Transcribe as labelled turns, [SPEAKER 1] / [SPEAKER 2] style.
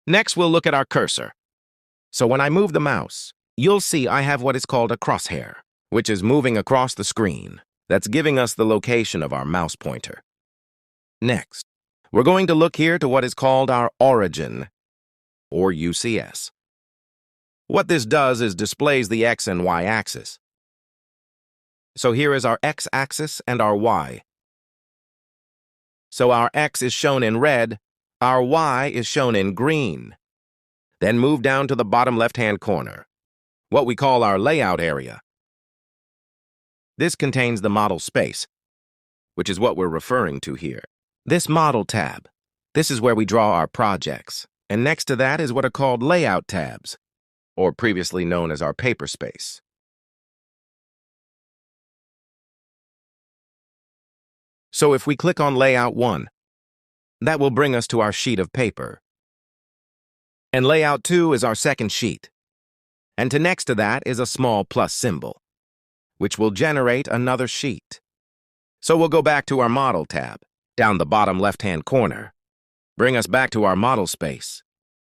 [SPEAKER 1] Next, we'll look at our cursor. So when I move the mouse, you'll see I have what is called a crosshair, which is moving across the screen. That's giving us the location of our mouse pointer. Next, we're going to look here to what is called our origin, or UCS. What this does is displays the X and Y axis. So here is our X axis and our Y. So our X is shown in red, our Y is shown in green. Then move down to the bottom left-hand corner, what we call our layout area. This contains the model space, which is what we're referring to here. This model tab, this is where we draw our projects. And next to that is what are called layout tabs, or previously known as our paper space. So if we click on Layout 1, that will bring us to our sheet of paper. And Layout 2 is our second sheet. And next to that is a small plus symbol, which will generate another sheet. So we'll go back to our Model tab, down the bottom left-hand corner. Bring us back to our model space.